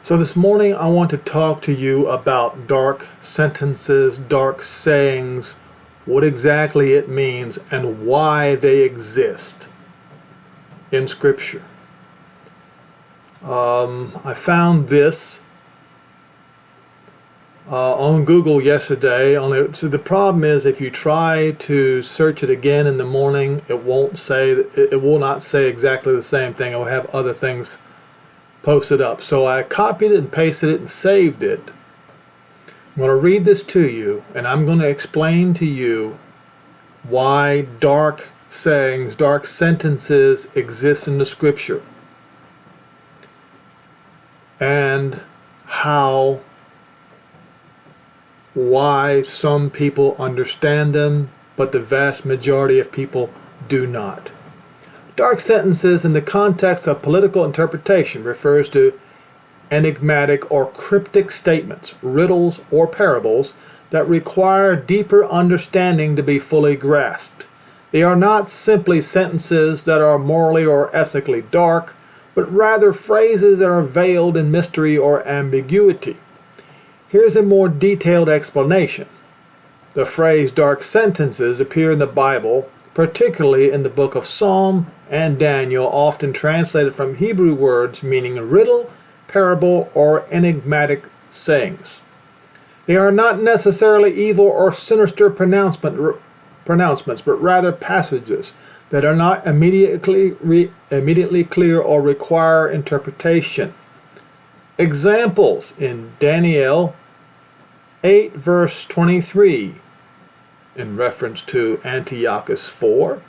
So this morning I want to talk to you about dark sentences, dark sayings, what exactly it means, and why they exist in Scripture. I found this on Google yesterday. So the problem is, if you try to search it again in the morning, it will not say exactly the same thing. It will have other things posted up. So I copied it and pasted it and saved it. I'm going to read this to you, and I'm going to explain to you why dark sayings, dark sentences exist in the Scripture, and why some people understand them, but the vast majority of people do not. Dark sentences in the context of political interpretation refers to enigmatic or cryptic statements, riddles, or parables that require deeper understanding to be fully grasped. They are not simply sentences that are morally or ethically dark, but rather phrases that are veiled in mystery or ambiguity. Here's a more detailed explanation. The phrase dark sentences appear in the Bible, particularly in the book of Psalm and Daniel, often translated from Hebrew words meaning riddle, parable, or enigmatic sayings. They are not necessarily evil or sinister pronouncements, but rather passages that are not immediately clear or require interpretation. Examples in Daniel 8 verse 23, in reference to Antiochus IV.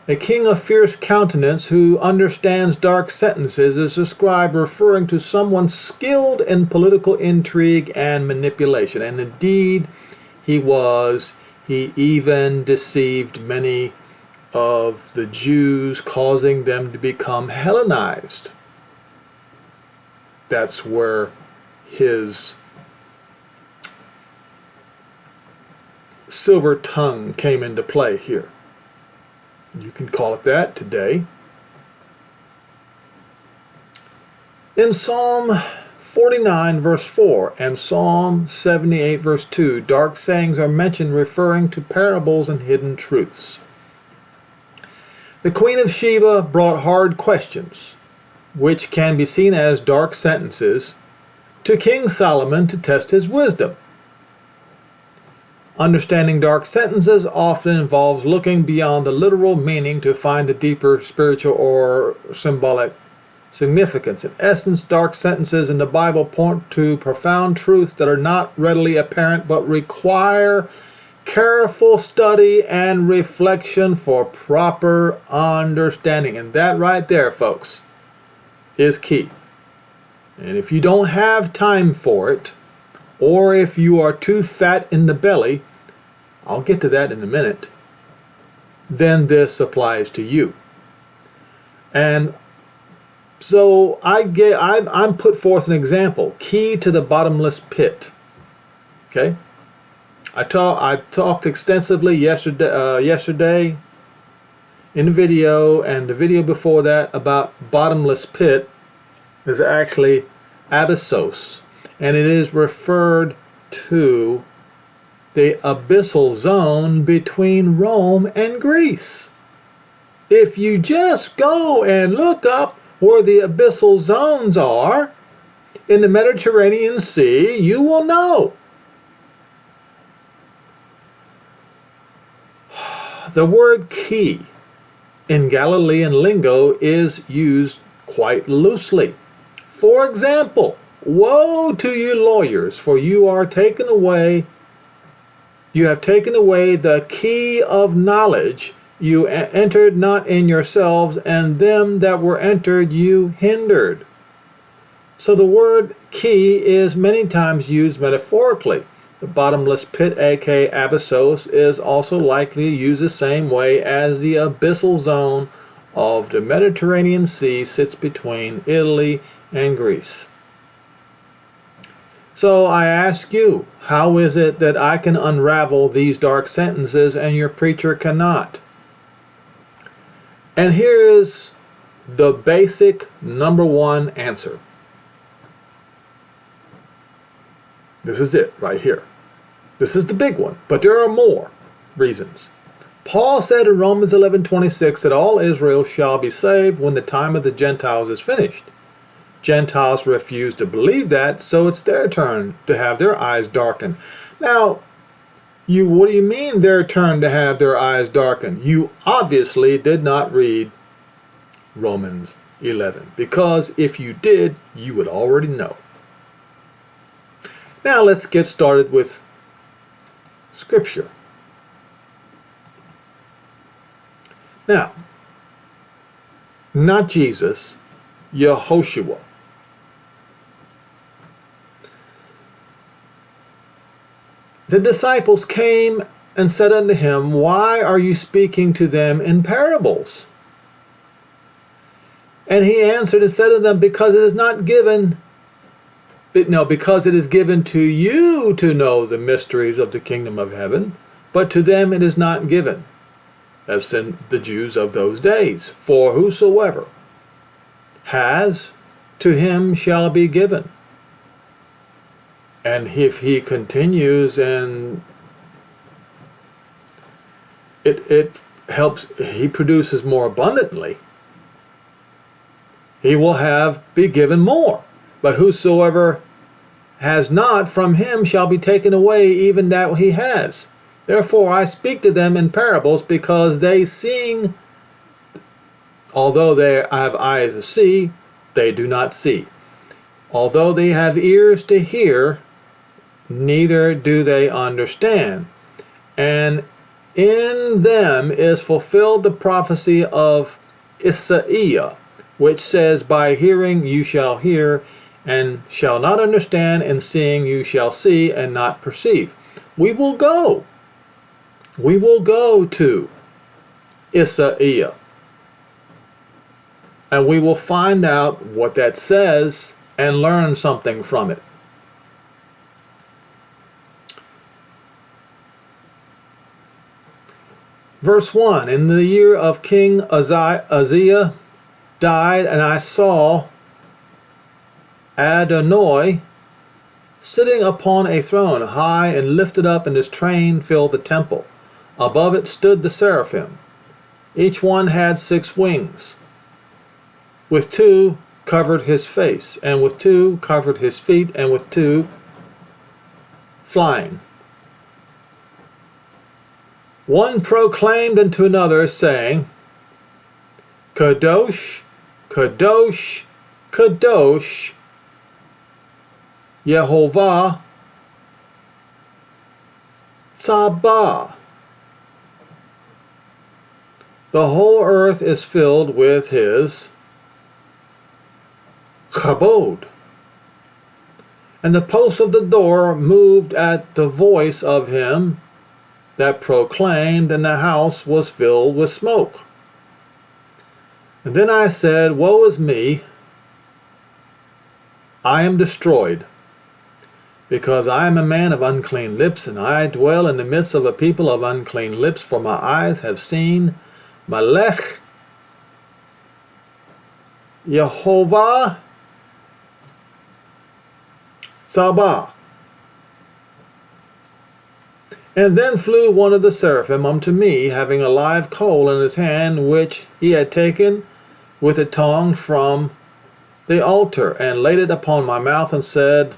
A king of fierce countenance who understands dark sentences is described referring to someone skilled in political intrigue and manipulation. And indeed, he was. He even deceived many of the Jews, causing them to become Hellenized. That's where his silver tongue came into play here. You can call it that today. In Psalm 49 verse 4 and Psalm 78 verse 2, dark sayings are mentioned referring to parables and hidden truths. The Queen of Sheba brought hard questions, which can be seen as dark sentences, to King Solomon to test his wisdom. Understanding dark sentences often involves looking beyond the literal meaning to find the deeper spiritual or symbolic significance. In essence, dark sentences in the Bible point to profound truths that are not readily apparent but require careful study and reflection for proper understanding. And that right there, folks, is key. And if you don't have time for it, or if you are too fat in the belly, I'll get to that in a minute, then this applies to you. And so I'm put forth an example, key to the bottomless pit. Okay? I talked extensively yesterday in the video, and the video before that about bottomless pit is actually abyssos, and it is referred to the abyssal zone between Rome and Greece. If you just go and look up where the abyssal zones are in the Mediterranean Sea, you will know. The word key in Galilean lingo is used quite loosely. For example, woe to you lawyers, for you have taken away the key of knowledge. You entered not in yourselves, and them that were entered you hindered. So the word key is many times used metaphorically. The bottomless pit, aka abyssos, is also likely used the same way as the abyssal zone of the Mediterranean Sea sits between Italy and Greece. So I ask you, how is it that I can unravel these dark sentences and your preacher cannot? And here is the basic number one answer. This is it right here. This is the big one, but there are more reasons. Paul said in Romans 11:26 that all Israel shall be saved when the time of the Gentiles is finished. Gentiles refuse to believe that, so it's their turn to have their eyes darkened. Now, what do you mean their turn to have their eyes darkened? You obviously did not read Romans 11, because if you did, you would already know. Now let's get started with Scripture. Now, not Jesus, Yehoshua. The disciples came and said unto him, Why are you speaking to them in parables? And he answered and said to them, Because it is not given, because it is given to you to know the mysteries of the kingdom of heaven, but to them it is not given, as in the Jews of those days. For whosoever has, to him shall be given. And if he continues, and it helps, he produces more abundantly, he will be given more. But whosoever has not, from him shall be taken away even that he has. Therefore I speak to them in parables, because they seeing, although they have eyes to see, they do not see. Although they have ears to hear, neither do they understand. And in them is fulfilled the prophecy of Isaiah, which says, By hearing you shall hear, and shall not understand, and seeing you shall see, and not perceive. We will go to Isaiah, and we will find out what that says and learn something from it. Verse 1, In the year of King Uzziah died, and I saw Adonai sitting upon a throne, high and lifted up, and his train filled the temple. Above it stood the seraphim. Each one had 6 wings. With 2 covered his face, and with 2 covered his feet, and with 2 flying. One proclaimed unto another, saying, Kadosh, Kadosh, Kadosh, Yehovah Tzabah. The whole earth is filled with his Chabod. And the posts of the door moved at the voice of him that proclaimed, and the house was filled with smoke. And then I said, Woe is me, I am destroyed, because I am a man of unclean lips, and I dwell in the midst of a people of unclean lips, for my eyes have seen Melech Yehovah Tzabah. And then flew one of the seraphim unto me, having a live coal in his hand, which he had taken with a tongue from the altar, and laid it upon my mouth, and said,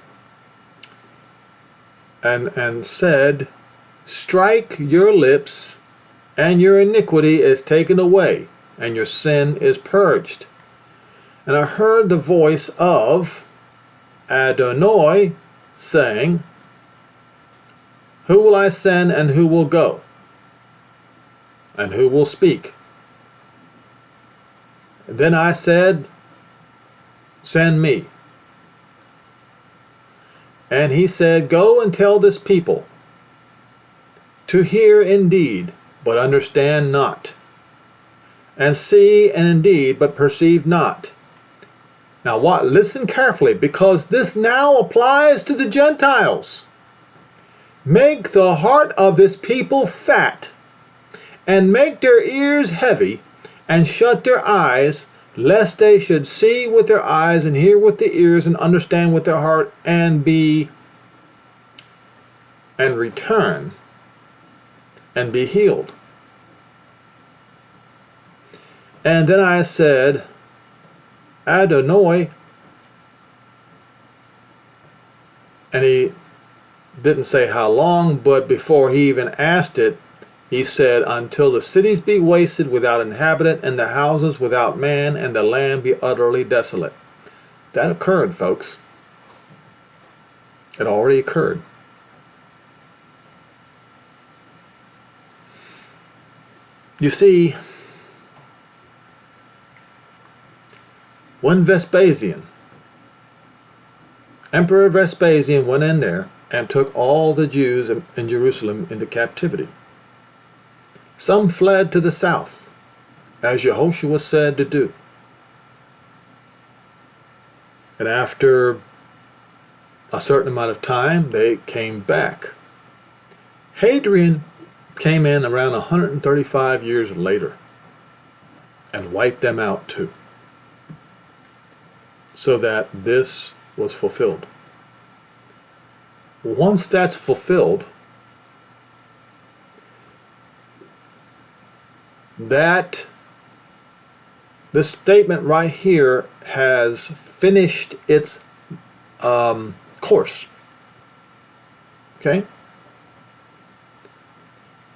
Strike your lips, and your iniquity is taken away, and your sin is purged. And I heard the voice of Adonai saying, Who will I send, and who will go? And who will speak? Then I said, Send me. And he said, Go and tell this people, to hear indeed, but understand not, and see and indeed, but perceive not. Now what? Listen carefully, because this now applies to the Gentiles. Make the heart of this people fat, and make their ears heavy, and shut their eyes, lest they should see with their eyes, and hear with the ears, and understand with their heart, and be and return and be healed. And then I said, Adonai, and he didn't say how long, but before he even asked it, he said, until the cities be wasted without inhabitant, and the houses without man, and the land be utterly desolate. That occurred, folks. It already occurred. You see, when Vespasian, Emperor Vespasian, went in there and took all the Jews in Jerusalem into captivity, some fled to the south, as Yehoshua was said to do. And after a certain amount of time, they came back. Hadrian came in around 135 years later and wiped them out too, so that this was fulfilled. Once that's fulfilled, that this statement right here has finished its course. Okay?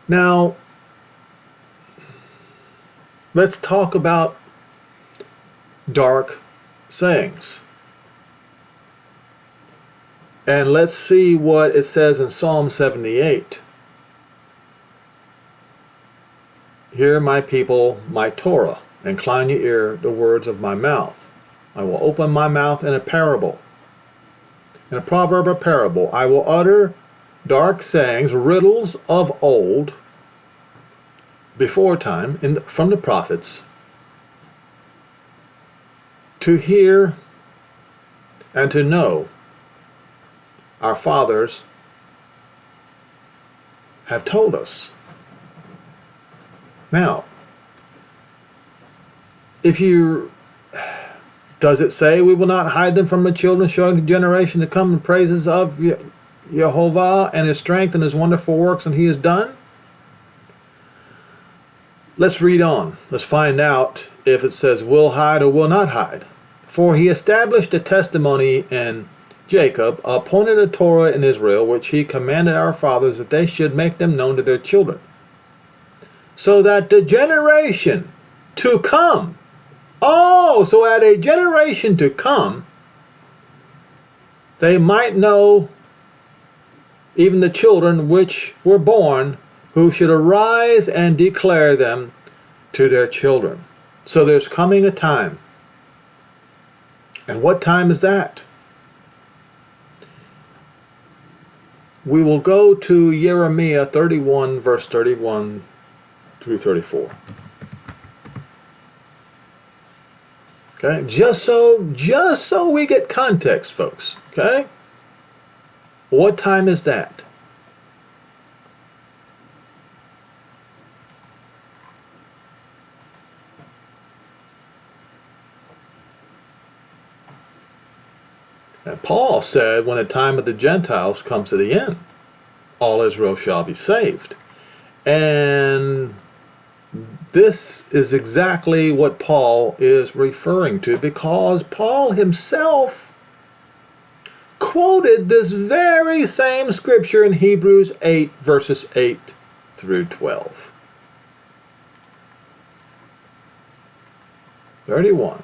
Now, let's talk about dark sayings. And let's see what it says in Psalm 78. Hear, my people, my Torah. Incline your ear to the words of my mouth. I will open my mouth in a parable. In a proverb or parable, I will utter dark sayings, riddles of old, before time, from the prophets, to hear and to know. Our fathers have told us. Now, does it say we will not hide them from the children, showing the generation to come in praises of Jehovah and his strength and his wonderful works and he has done? Let's read on. Let's find out if it says will hide or will not hide. For he established a testimony in Jacob, appointed a Torah in Israel, which he commanded our fathers that they should make them known to their children, so that the generation to come, so at a generation to come, they might know, even the children which were born, who should arise and declare them to their children. So there's coming a time. And what time is that? We will go to Jeremiah 31, verse 31 through 34. Okay, just so we get context, folks. Okay, what time is that? And Paul said, when the time of the Gentiles comes to the end, all Israel shall be saved. And this is exactly what Paul is referring to, because Paul himself quoted this very same scripture in Hebrews 8, verses 8 through 12. 31.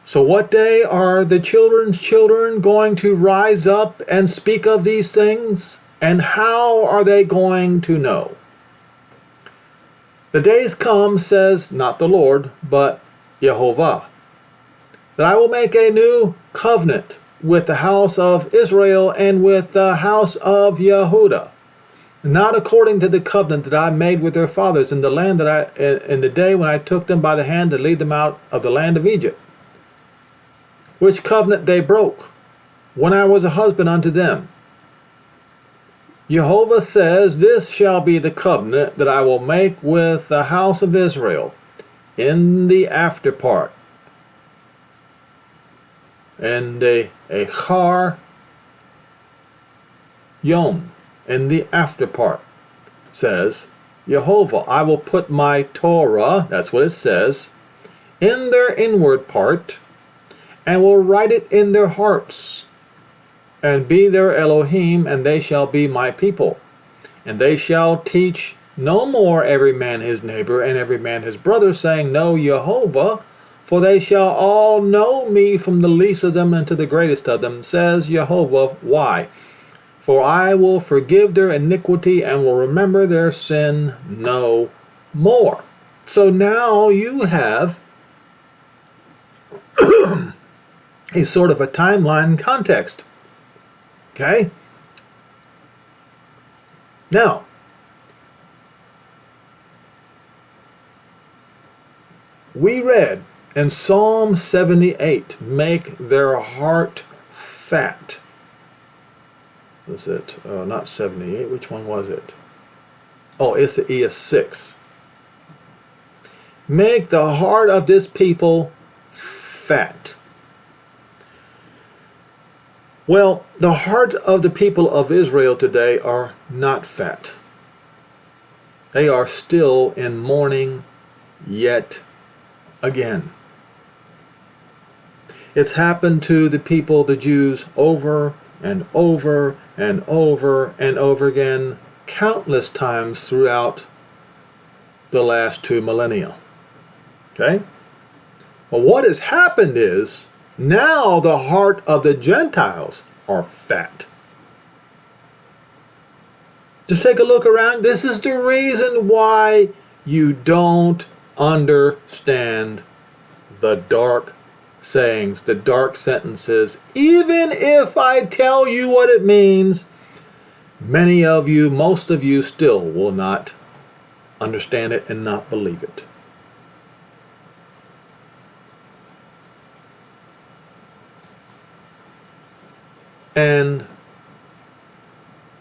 So what day are the children's children going to rise up and speak of these things? And how are they going to know? The days come, says not the Lord, but Jehovah, that I will make a new covenant with the house of Israel and with the house of Yehudah, not according to the covenant that I made with their fathers in the land in the day when I took them by the hand to lead them out of the land of Egypt, which covenant they broke, when I was a husband unto them. Jehovah says, this shall be the covenant that I will make with the house of Israel in the after part. And the Achar Yom, in the after part, says, Yehovah, I will put my Torah, that's what it says, in their inward part, and will write it in their hearts, and be their Elohim, and they shall be my people. And they shall teach no more every man his neighbor, and every man his brother, saying, Know Yehovah, for they shall all know me, from the least of them unto the greatest of them, says Yehovah. Why? For I will forgive their iniquity, and will remember their sin no more. So now you have a sort of a timeline context. Okay? Now, we read in Psalm 78, make their heart fat. Was it? Not 78. Which one was it? Oh, it's the ES6. Make the heart of this people fat. Well, the heart of the people of Israel today are not fat. They are still in mourning yet again. It's happened to the people, the Jews, over and over and over and over again, countless times throughout the last 2 millennia. Okay? Well, what has happened is, now the heart of the Gentiles are fat. Just take a look around. This is the reason why you don't understand the dark sayings, the dark sentences. Even if I tell you what it means, many of you, most of you, still will not understand it and not believe it. And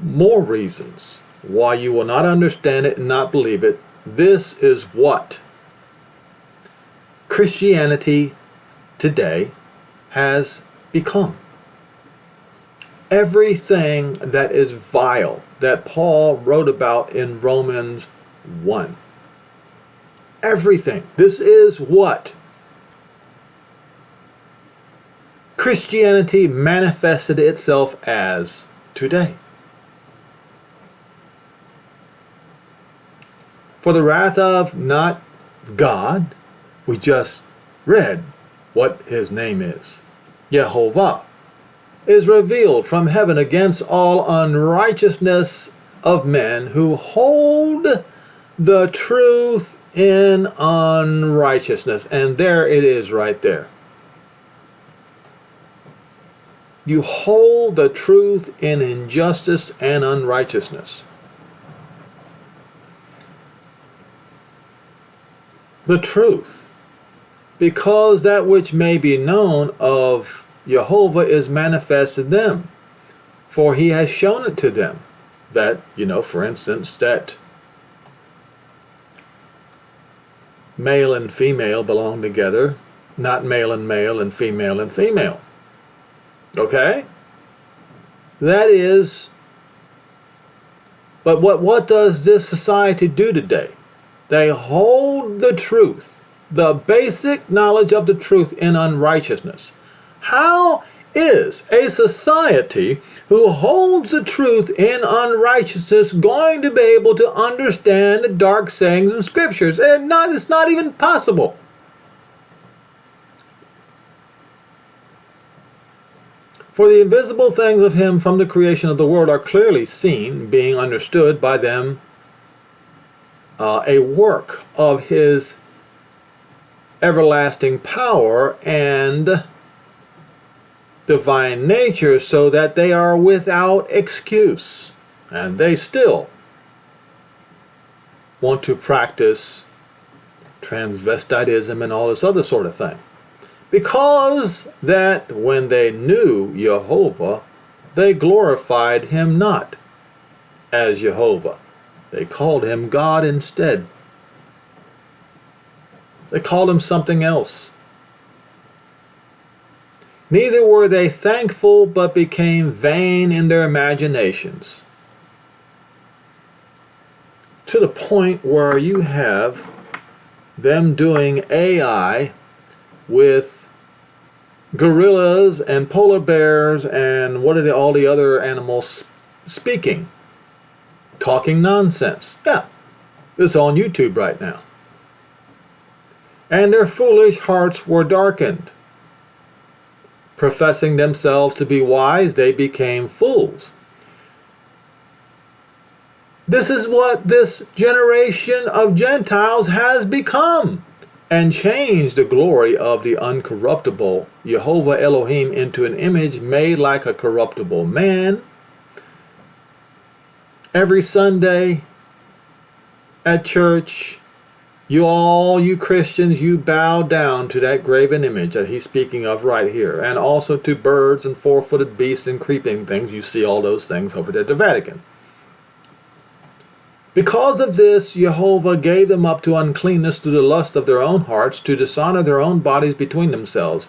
more reasons why you will not understand it and not believe it. This is what Christianity today has become. Everything that is vile that Paul wrote about in Romans 1. Everything. This is what Christianity manifested itself as today. For the wrath of not God, we just read what his name is. Yehovah is revealed from heaven against all unrighteousness of men who hold the truth in unrighteousness. And there it is right there. You hold the truth in injustice and unrighteousness. The truth, because that which may be known of Yehovah is manifest in them, for he has shown it to them. That, for instance, that male and female belong together, not male and female and female. Okay? That is, but what does this society do today? They hold the truth, the basic knowledge of the truth in unrighteousness. How is a society who holds the truth in unrighteousness going to be able to understand the dark sayings in scriptures? It's not even possible. For the invisible things of him from the creation of the world are clearly seen, being understood by them, a work of his everlasting power and divine nature, so that they are without excuse. And they still want to practice transvestitism and all this other sort of thing. Because that when they knew Yehovah, they glorified him not as Yehovah. They called him God instead. They called him something else. Neither were they thankful, but became vain in their imaginations. To the point where you have them doing AI with gorillas and polar bears and what are all the other animals speaking, talking nonsense. Yeah, it's on YouTube right now. And their foolish hearts were darkened. Professing themselves to be wise, they became fools. This is what this generation of Gentiles has become, and changed the glory of the uncorruptible Jehovah Elohim into an image made like a corruptible man. Every Sunday at church, you Christians, you bow down to that graven image that he's speaking of right here, and also to birds and four-footed beasts and creeping things. You see all those things over there at the Vatican. Because of this, Jehovah gave them up to uncleanness through the lust of their own hearts, to dishonor their own bodies between themselves,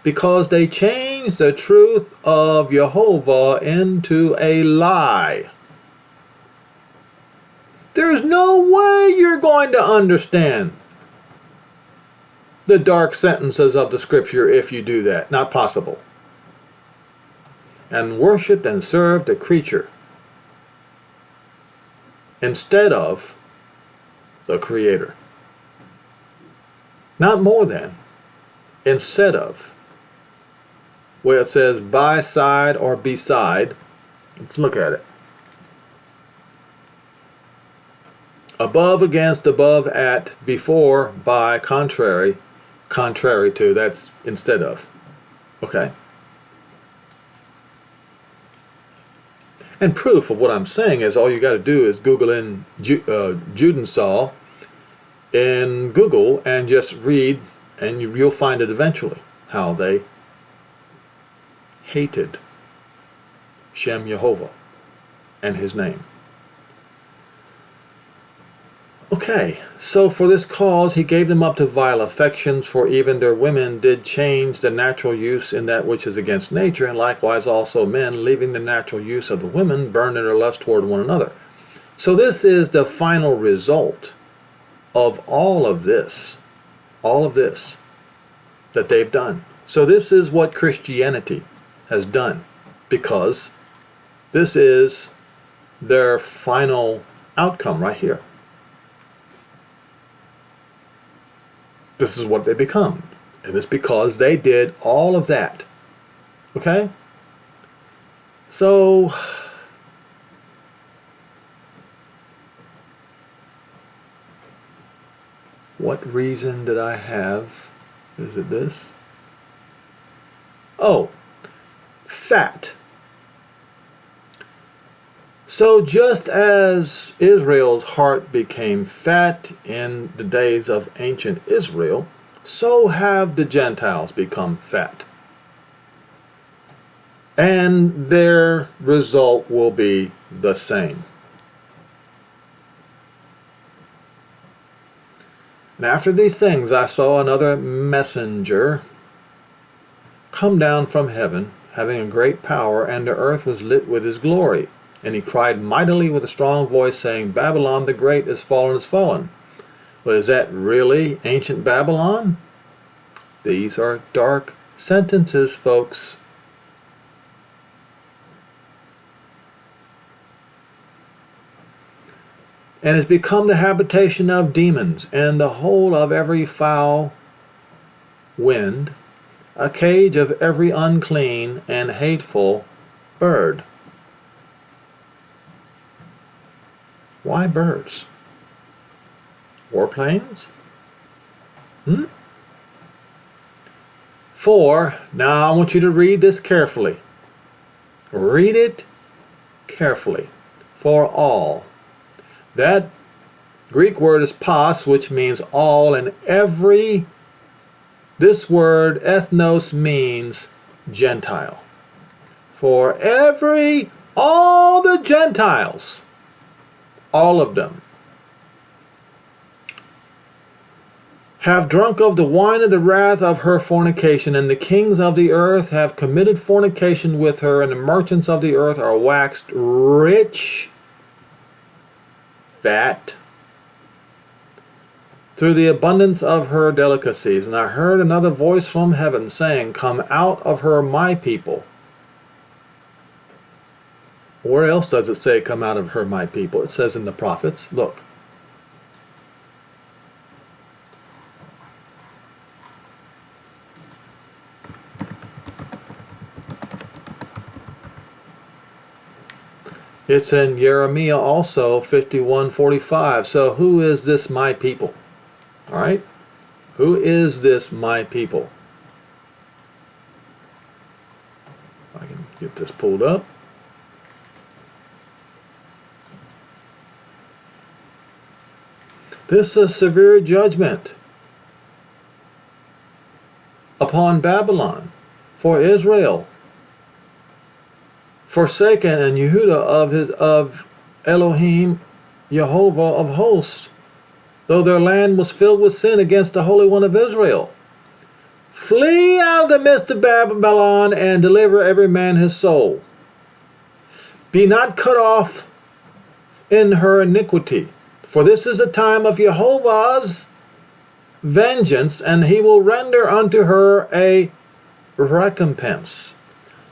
because they changed the truth of Jehovah into a lie. There's no way you're going to understand the dark sentences of the Scripture if you do that. Not possible. And worshiped and served a creature instead of the Creator. Not more than. Instead of. Where it says by side or beside. Let's look at it. Above, against, above, at, before, by, contrary, contrary to. That's instead of. Okay. And proof of what I'm saying is all you got to do is Google in Judensaw in Google and just read, and you'll find it eventually, how they hated Shem Yehovah and his name. Okay, so for this cause he gave them up to vile affections, for even their women did change the natural use in that which is against nature, and likewise also men, leaving the natural use of the women, burned in their lust toward one another. So this is the final result of all of this that they've done. So this is what Christianity has done, because this is their final outcome right here. This is what they become. And it's because they did all of that. Okay? So, what reason did I have? Is it this? Oh, fat. So just as Israel's heart became fat in the days of ancient Israel, so have the Gentiles become fat. And their result will be the same. And after these things I saw another messenger come down from heaven, having a great power, and the earth was lit with his glory. And he cried mightily with a strong voice, saying, Babylon the Great is fallen, is fallen. Well, is that really ancient Babylon? These are dark sentences, folks. And has become the habitation of demons, and the hole of every foul wind, a cage of every unclean and hateful bird. Why birds? Warplanes? For, now I want you to read this carefully. Read it carefully. For all. That Greek word is pas, which means all, and every. This word, ethnos, means Gentile. For all the Gentiles. All of them have drunk of the wine of the wrath of her fornication, and the kings of the earth have committed fornication with her, and the merchants of the earth are waxed rich, fat, through the abundance of her delicacies. And I heard another voice from heaven saying, Come out of her, my people. Where else does it say, Come out of her, my people? It says in the prophets. Look. It's in Jeremiah also, 51:45. So who is this my people? All right? Who is this my people? I can get this pulled up. This is severe judgment upon Babylon for Israel, forsaken and Yehuda of Elohim, Jehovah of hosts, though their land was filled with sin against the Holy One of Israel. Flee out of the midst of Babylon and deliver every man his soul. Be not cut off in her iniquity, for this is the time of Jehovah's vengeance, and he will render unto her a recompense.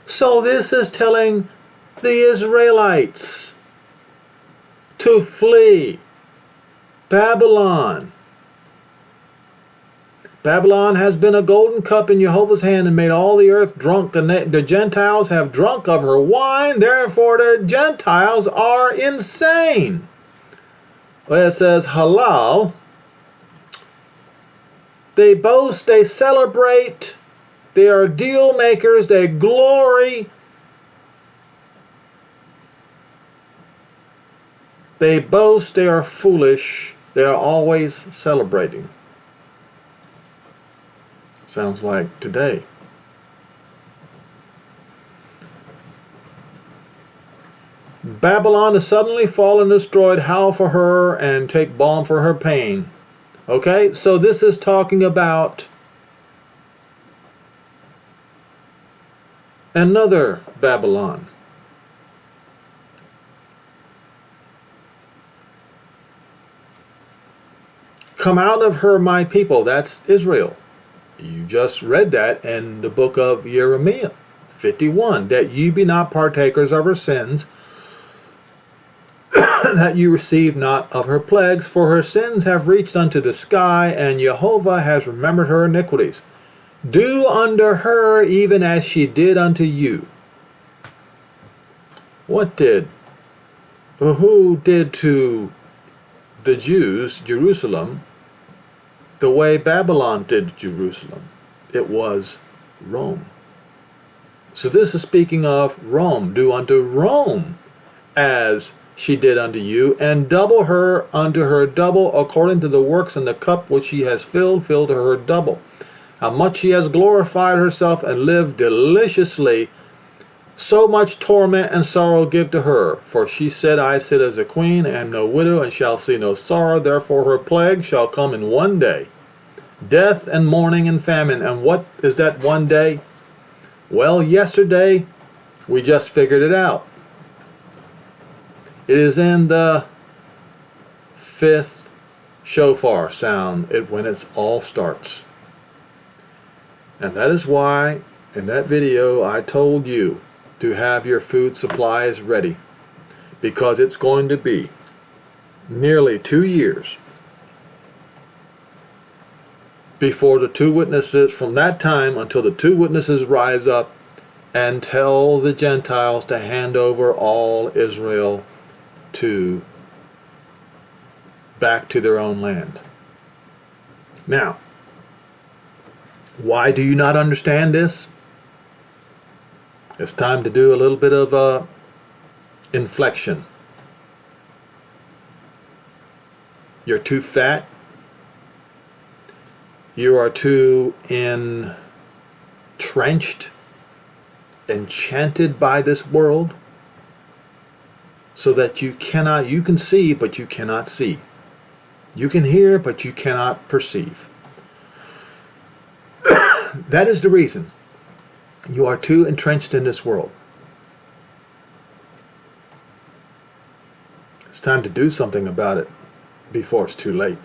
So this is telling the Israelites to flee Babylon. Babylon has been a golden cup in Jehovah's hand and made all the earth drunk. The Gentiles have drunk of her wine, therefore the Gentiles are insane. Well, it says halal. They boast, they celebrate, they are deal makers, they glory. They boast, they are foolish, they are always celebrating. Sounds like today. Babylon is suddenly fallen and destroyed. Howl for her and take balm for her pain. Okay, so this is talking about another Babylon. Come out of her, my people. That's Israel. You just read that in the book of Jeremiah 51, that ye be not partakers of her sins, that you receive not of her plagues, for her sins have reached unto the sky, and Jehovah has remembered her iniquities. Do unto her even as she did unto you. Who did to the Jews, Jerusalem, the way Babylon did Jerusalem? It was Rome. So this is speaking of Rome. Do unto Rome as she did unto you, and double her unto her double, according to the works in the cup which she has filled, fill to her double. How much she has glorified herself and lived deliciously, so much torment and sorrow give to her. For she said, I sit as a queen, am no widow, and shall see no sorrow. Therefore her plague shall come in one day, death and mourning and famine. And what is that one day? Well, yesterday we just figured it out. It is in the 5th shofar sound when it all starts. And that is why in that video I told you to have your food supplies ready, because it's going to be nearly 2 years before the two witnesses, from that time until the two witnesses rise up and tell the Gentiles to hand over all Israel back to their own land. Now, why do you not understand this? It's time to do a little bit of inflection. You're too fat. You are too entrenched, enchanted by this world, so that you can see, but you cannot see. You can hear, but you cannot perceive. That is the reason you are too entrenched in this world. It's time to do something about it before it's too late.